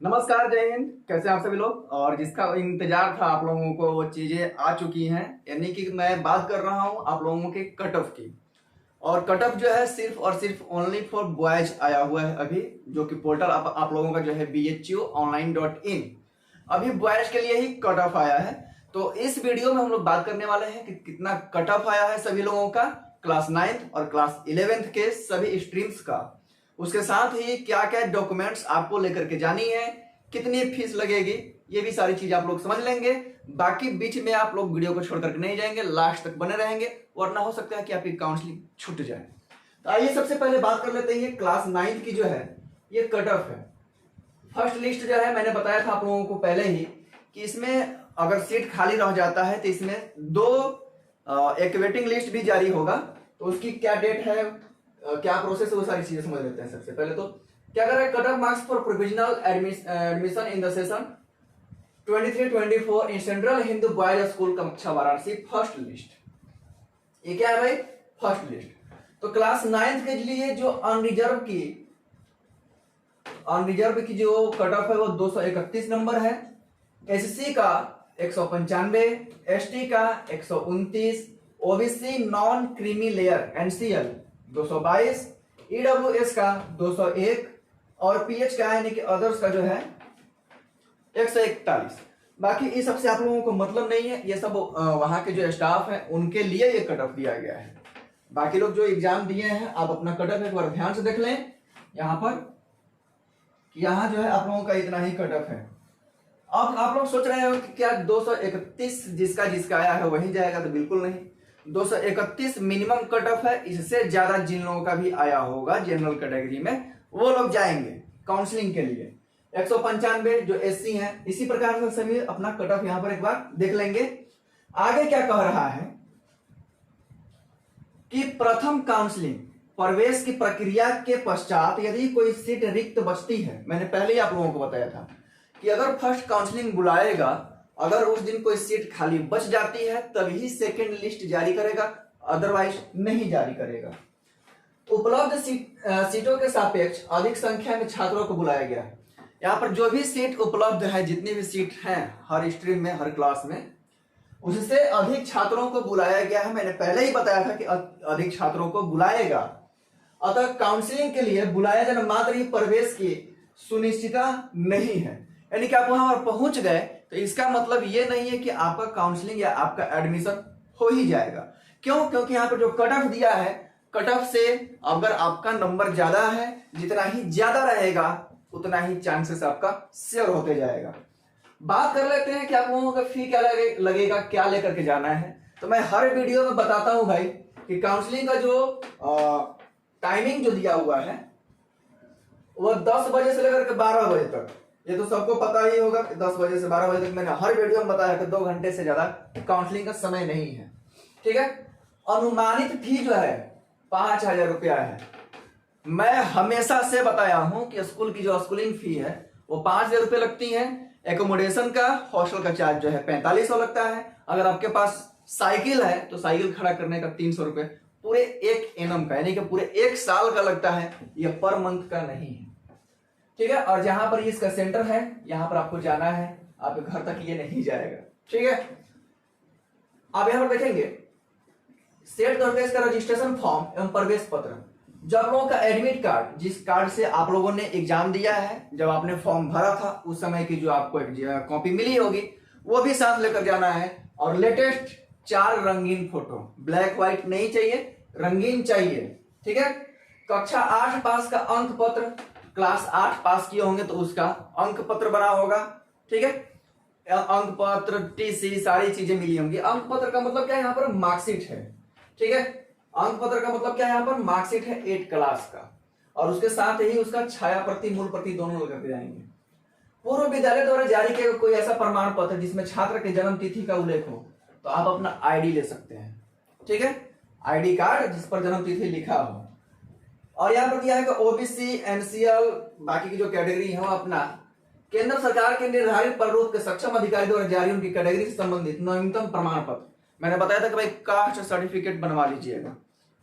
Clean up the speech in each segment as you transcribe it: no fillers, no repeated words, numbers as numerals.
नमस्कार, जय हिंद। कैसे आप सभी लोग। और जिसका इंतजार था आप लोगों को वो चीजें आ चुकी हैं, यानी कि मैं बात कर रहा हूं आप लोगों के कट ऑफ की। और कट ऑफ जो है सिर्फ और सिर्फ ओनली फॉर बॉयज आया हुआ है अभी, जो कि पोर्टल आप लोगों का जो है bhuonline.in, अभी बॉयज के लिए ही कट ऑफ आया है। तो इस वीडियो में हम लोग बात करने वाले हैं कि कितना कट ऑफ आया है सभी लोगों का, क्लास 9th और क्लास 11th के सभी स्ट्रीम्स का। उसके साथ ही क्या क्या डॉक्यूमेंट्स आपको लेकर के जानी है, कितनी फीस लगेगी, ये भी सारी चीज आप लोग समझ लेंगे। बाकी बीच में आप लोग वीडियो को छोड़ करके नहीं जाएंगे, लास्ट तक बने रहेंगे, वरना हो सकता है कि आपकी काउंसलिंग छूट जाए। तो आइए सबसे पहले बात कर लेते हैं क्लास 9th की जो है ये कट ऑफ है। फर्स्ट लिस्ट जो है मैंने बताया था आप लोगों को पहले ही कि इसमें अगर सीट खाली रह जाता है तो इसमें एक वेटिंग लिस्ट भी जारी होगा। तो उसकी क्या डेट है, क्या प्रोसेस है, वो सारी चीजें समझ लेते हैं। सबसे पहले तो क्या कर रहा है, cut off marks for provisional admission in the session 23-24 in central Hindu boys school कक्षा वाराणसी, फर्स्ट लिस्ट। ये क्या है भाई, फर्स्ट लिस्ट। तो क्लास 9th के लिए जो अनरिजर्व की जो कट ऑफ है वो 231 नंबर है। एससी का 195, एसटी का 129, OBC non creamy layer NCL 222, EWS का 201 और पीएच का यानी कि अदर्स का जो है 141। बाकी इस सबसे आप लोगों को मतलब नहीं है, ये सब वहां के जो स्टाफ है उनके लिए ये कट ऑफ दिया गया है। बाकी लोग जो एग्जाम दिए हैं आप अपना कट ऑफ एक बार ध्यान से देख लें यहाँ पर कि यहाँ जो है आप लोगों का इतना ही कट ऑफ है। अब आप लोग सोच रहे हो कि क्या 231 जिसका जिसका आया है वही जाएगा, तो बिल्कुल नहीं। 231 मिनिमम कट ऑफ है, इससे ज्यादा जिन लोगों का भी आया होगा जनरल कैटेगरी में वो लोग जाएंगे काउंसलिंग के लिए। 195 जो एससी है, इसी प्रकार से सभी अपना कट ऑफ यहां पर एक बार देख लेंगे। आगे क्या कह रहा है कि प्रथम काउंसलिंग प्रवेश की प्रक्रिया के पश्चात यदि कोई सीट रिक्त बचती है, मैंने पहले ही आप लोगों को बताया था कि अगर फर्स्ट काउंसलिंग बुलाएगा, अगर उस दिन कोई सीट खाली बच जाती है तभी सेकेंड लिस्ट जारी करेगा, अदरवाइज नहीं जारी करेगा। उपलब्ध सीटों के सापेक्ष अधिक संख्या में छात्रों को बुलाया गया। यहाँ पर जो भी सीट उपलब्ध है, जितनी भी सीट हैं हर स्ट्रीम में हर क्लास में, उससे अधिक छात्रों को बुलाया गया है। मैंने पहले ही बताया था कि अधिक छात्रों को बुलाएगा। अतः काउंसलिंग के लिए बुलाया जाना मात्र ही प्रवेश की सुनिश्चितता नहीं है, यानी कि आप वहां पर पहुंच गए तो इसका मतलब ये नहीं है कि आपका काउंसलिंग या आपका एडमिशन हो ही जाएगा। क्यों? क्योंकि यहाँ पर जो कट ऑफ दिया है, कट ऑफ से अगर आपका नंबर ज्यादा है, जितना ही ज्यादा रहेगा उतना ही चांसेस आपका शेयर होते जाएगा। बात कर लेते हैं कि आप लोगों का फी क्या लगेगा, क्या लेकर के जाना है। तो मैं हर वीडियो में बताता हूं भाई कि काउंसलिंग का जो टाइमिंग जो दिया हुआ है वो 10 बजे से लेकर के 12 बजे तक, ये तो सबको पता ही होगा कि 10 बजे से 12 बजे तक मैंने हर वीडियो में बताया कि 2 घंटे से ज्यादा काउंसलिंग का समय नहीं है। ठीक है। अनुमानित फी जो है 5,000 रुपया है। मैं हमेशा से बताया हूं कि स्कूल की जो स्कूलिंग फी है वो 5,000 रुपये लगती है। एकोमोडेशन का, हॉस्टल का चार्ज जो है 4500 लगता है। अगर आपके पास साइकिल है तो साइकिल खड़ा करने का 300 रुपये, पूरे 1 एनम का यानी कि पूरे 1 साल का लगता है, यह पर मंथ का नहीं है। ठीक है। और जहां पर इसका सेंटर है यहां पर आपको जाना है, आपके घर तक ये नहीं जाएगा। ठीक है। आप यहां पर देखेंगे सेट प्रवेश का रजिस्ट्रेशन फॉर्म एवं प्रवेश पत्र, जो आप लोगों का एडमिट कार्ड, जिस कार्ड से आप लोगों ने एग्जाम दिया है, जब आपने फॉर्म भरा था उस समय की जो आपको एक कॉपी मिली होगी वो भी साथ लेकर जाना है। और लेटेस्ट 4 रंगीन फोटो, ब्लैक व्हाइट नहीं चाहिए, रंगीन चाहिए। ठीक है। कक्षा 8 पास का अंक पत्र, क्लास 8 पास किए होंगे तो उसका अंक पत्र बना होगा। ठीक है। अंक पत्र, टीसी, सारी चीजें मिली होंगी। अंक पत्र का मतलब क्या है, यहाँ पर मार्कशीट है। ठीक है। अंक पत्र का मतलब क्या है, यहाँ पर मार्कशीट है 8 क्लास का, और उसके साथ ही उसका छाया प्रति, मूल प्रति दोनों लेकर के जाएंगे। पूर्व विद्यालय द्वारा जारी किया कोई ऐसा प्रमाण पत्र जिसमें छात्र के जन्म तिथि का उल्लेख हो तो आप अपना आईडी ले सकते हैं। ठीक है। आईडी कार्ड जिस पर जन्म तिथि लिखा हो। और यहाँ पर दिया है कि ओबीसी, एनसीएल, बाकी की जो कैटेगरी है अपना केंद्र सरकार के निर्धारित प्रारूप के सक्षम अधिकारी द्वारा जारी उनकी कैटेगरी से संबंधित न्यूनतम प्रमाण पत्र। मैंने बताया था कि भाई कास्ट सर्टिफिकेट बनवा लीजिएगा,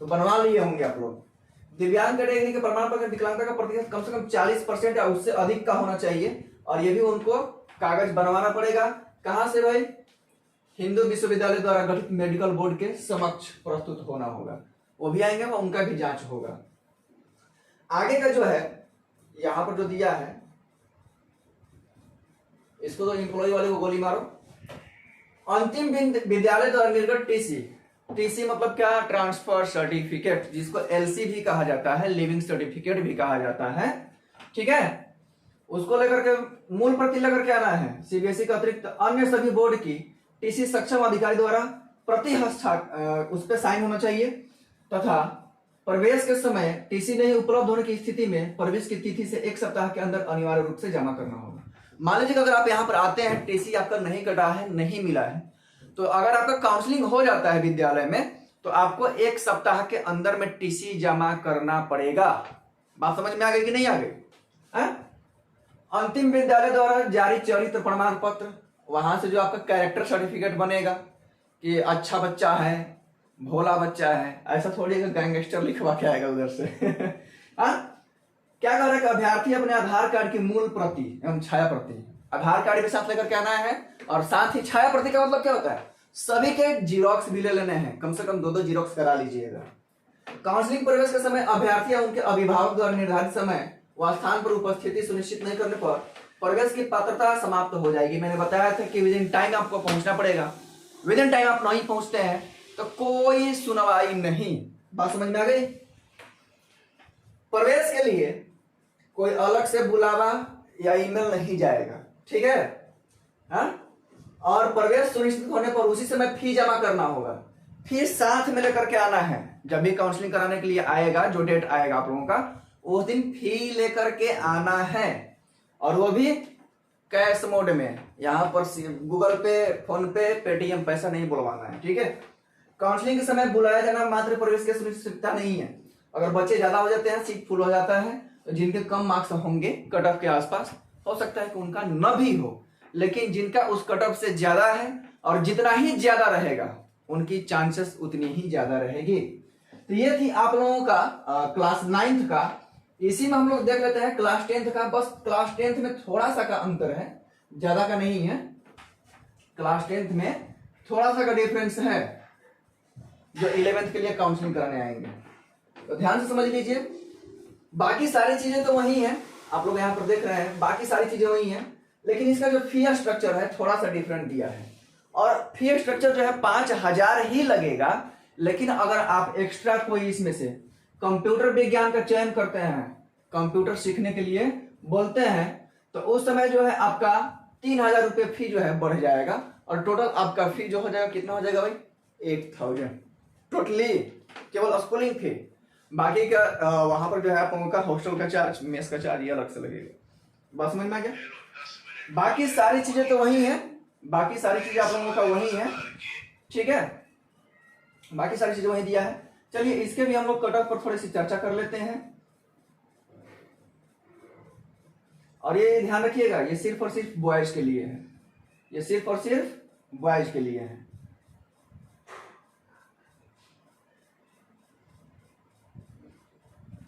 तो बनवा लिए होंगे आप लोग। दिव्यांग कैटेगरी के प्रमाण पत्र विकलांगता का प्रतिशत कम से कम 40% या उससे अधिक का होना चाहिए, और ये भी उनको कागज बनवाना पड़ेगा। कहां से भाई? हिंदू विश्वविद्यालय द्वारा गठित मेडिकल बोर्ड के समक्ष प्रस्तुत होना होगा, वो भी आएंगे, उनका भी जांच होगा। आगे का जो है यहां पर जो दिया है, इसको तो एम्प्लॉय वाले को गोली मारो। अंतिम विद्यालय द्वारा निर्गत टीसी, टीसी मतलब क्या? ट्रांसफर सर्टिफिकेट, जिसको एलसी भी कहा जाता है, लिविंग सर्टिफिकेट भी कहा जाता है, ठीक है। उसको लेकर के मूल प्रति लेकर के आना है। सीबीएसई का अतिरिक्त अन्य सभी बोर्ड की टीसी सक्षम अधिकारी द्वारा प्रति हस्ताक्षर उस पर साइन होना चाहिए, तथा प्रवेश के समय टीसी नहीं उपलब्ध होने की स्थिति में प्रवेश की तिथि से 1 सप्ताह के अंदर अनिवार्य रूप से जमा करना होगा। मान लीजिए अगर आप यहाँ पर आते हैं, टीसी आपका नहीं कटा है, नहीं मिला है, तो अगर आपका काउंसलिंग हो जाता है विद्यालय में, तो आपको 1 सप्ताह के अंदर में टीसी जमा करना पड़ेगा। बात समझ में आ गई कि नहीं आ गई? अंतिम विद्यालय द्वारा जारी चरित्र प्रमाण पत्र, वहां से जो आपका कैरेक्टर सर्टिफिकेट बनेगा कि अच्छा बच्चा है, भोला बच्चा है, ऐसा थोड़ी गैंगस्टर लिखवा के आएगा उधर से। क्या कर रहा है कि अभ्यर्थी अपने आधार कार्ड की मूल प्रति एवं छाया प्रति आधार कार्ड के साथ लेकर के आना है, और साथ ही छाया प्रति का मतलब क्या होता है? सभी के जीरोक्स भी ले लेने हैं, कम से कम 2-2 जीरोक्स करा लीजिएगा। काउंसलिंग प्रवेश के समय अभ्यर्थी या उनके अभिभावक द्वारा निर्धारित समय व स्थान पर उपस्थिति सुनिश्चित नहीं करने पर प्रवेश की पात्रता समाप्त हो जाएगी। मैंने बताया था कि विद इन टाइम आपको पहुंचना पड़ेगा, विद इन टाइम आप नहीं पहुंचते हैं तो कोई सुनवाई नहीं। बात समझ में आ गई? प्रवेश के लिए कोई अलग से बुलावा या ईमेल नहीं जाएगा, ठीक है? हाँ? और प्रवेश सुनिश्चित होने पर उसी समय फी जमा करना होगा। फी साथ में लेकर के आना है। जब भी काउंसलिंग कराने के लिए आएगा, जो डेट आएगा आप लोगों का, उस दिन फी लेकर के आना है, और वो भी कैश मोड में। यहाँ पर गूगल पे, फोन पे, पेटीएम पैसा नहीं बुलवाना है, ठीक है? काउंसलिंग के समय बुलाया जाना मात्र प्रवेश की सुनिश्चितता नहीं है। अगर बच्चे ज्यादा हो जाते हैं, सीट फुल हो जाता है, तो जिनके कम मार्क्स होंगे कट ऑफ के आसपास, हो सकता है कि उनका न भी हो, लेकिन जिनका उस कट ऑफ से ज्यादा है, और जितना ही ज्यादा रहेगा उनकी चांसेस उतनी ही ज्यादा रहेगी। तो ये थी आप लोगों का क्लास 9th का। इसी में हम लोग देख लेते हैं क्लास 10th का। बस क्लास 10th में थोड़ा सा का अंतर है, ज्यादा का नहीं है। क्लास 10th में थोड़ा सा का डिफरेंस है, जो 11th के लिए काउंसलिंग कराने आएंगे, तो ध्यान से समझ लीजिए। बाकी सारी चीजें तो वही हैं, आप लोग यहाँ पर देख रहे हैं, बाकी सारी चीजें वही हैं, लेकिन इसका जो फी स्ट्रक्चर है थोड़ा सा डिफरेंट दिया है। और फी स्ट्रक्चर जो है 5000 ही लगेगा, लेकिन अगर आप एक्स्ट्रा कोई इसमें से कंप्यूटर विज्ञान का चयन करते हैं, कंप्यूटर सीखने के लिए बोलते हैं, तो उस समय जो है आपका 3000 रुपये फी जो है बढ़ जाएगा, और टोटल आपका फी जो हो जाएगा, कितना हो जाएगा भाई? 8000 टोटली, केवल स्कूलिंग फी। बाकी का वहां पर जो है आप लोगों का हॉस्टल का चार्ज, मेस का चार्ज ये अलग से लगेगा। बस समझ में आ गया? बाकी सारी चीजें तो वही है, बाकी सारी चीजें आप लोगों का वही है, ठीक है? बाकी सारी चीजें वही दिया है। चलिए इसके भी हम लोग कट ऑफ पर थोड़ी सी चर्चा कर लेते हैं। और ये ध्यान रखिएगा, ये सिर्फ और सिर्फ बॉयज के लिए है, ये सिर्फ और सिर्फ बॉयज के लिए है।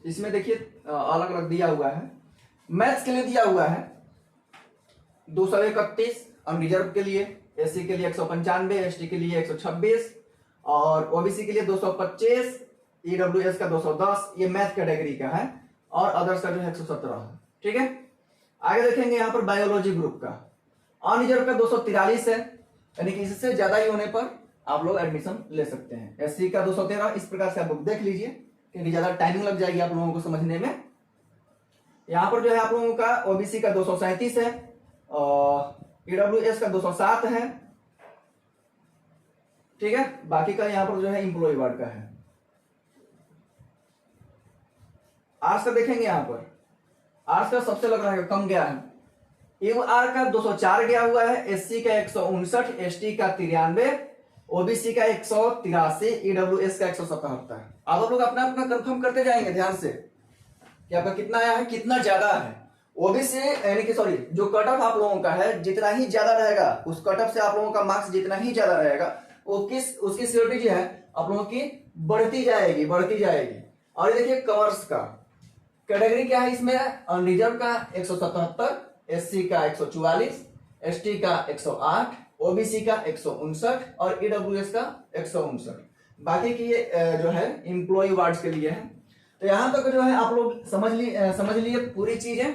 इसमें देखिए अलग अलग दिया हुआ है। मैथ्स के लिए दिया हुआ है 231 अनरिजर्व के लिए, एससी के लिए 195, एसटी के लिए 126, और ओबीसी के लिए 225, ईडब्ल्यूएस का 210, ये मैथ कैटेगरी का है, और अदर्स का जो है 117 है, ठीक है? आगे देखेंगे यहाँ पर बायोलॉजी ग्रुप का अनरिजर्व का 243 है, यानी कि इससे ज्यादा ही होने पर आप लोग एडमिशन ले सकते हैं। एससी का 213, इस प्रकार से आप लोग देख लीजिए, क्योंकि ज्यादा टाइमिंग लग जाएगी आप लोगों को समझने में। यहाँ पर जो है आप लोगों का ओबीसी का 237 है, और ईडब्ल्यूएस का 207 है, ठीक है? बाकी का यहाँ पर जो है एम्प्लॉय वार्ड का है। आर्ट्स का देखेंगे, यहाँ पर आर्ट्स का सबसे लग रहा है कम गया है। यूआर का 204 गया हुआ है, एससी का 159, एसटी का 93, ओबीसी का 183, ईडब्ल्यूएस का 177। अब आप लोग अपना अपना कंफर्म करते जाएंगे ध्यान से कि आपका कितना आया है, कितना ज्यादा है। ओबीसी यानी कि सॉरी, जो कट ऑफ आप लोगों का है जितना ही ज्यादा रहेगा, उस कट ऑफ से आप लोगों का मार्क्स जितना ही ज्यादा रहेगा, वो उसकी सिक्योरिटी जो है आप लोगों की बढ़ती जाएगी, बढ़ती जाएगी। और ये देखिए कॉमर्स का कैटेगरी क्या है, इसमें अनरिजर्व का 177, एससी का 144, एसटी का 108, ओबीसी का 159 और ईडब्ल्यूएस का 159। बाकी की ये जो है एम्प्लॉय वार्ड्स के लिए है। तो यहां तक जो है आप लोग समझ लिए पूरी चीजें।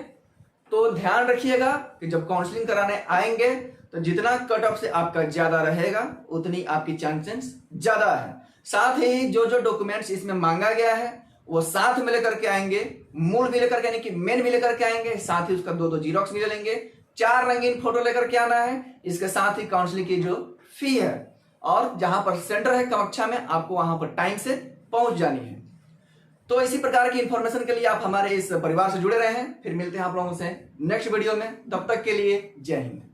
तो ध्यान रखिएगा कि जब काउंसलिंग कराने आएंगे तो जितना कट ऑफ से आपका ज्यादा रहेगा उतनी आपकी चांसेस ज्यादा है। साथ ही जो जो डॉक्यूमेंट्स इसमें मांगा गया है वो साथ में लेकर के आएंगे, मूल भी लेकर के यानी कि मेन भी लेकर के आएंगे, साथ ही उसका 2 जीरोक्स भी ले लेंगे, 4 रंगीन फोटो लेकर के आना है। इसके साथ ही काउंसलिंग की जो फी है और जहां पर सेंटर है कक्षा में आपको वहां पर टाइम से पहुंच जानी है। तो इसी प्रकार की इंफॉर्मेशन के लिए आप हमारे इस परिवार से जुड़े रहे हैं। फिर मिलते हैं आप लोगों से नेक्स्ट वीडियो में, तब तक के लिए जय हिंद।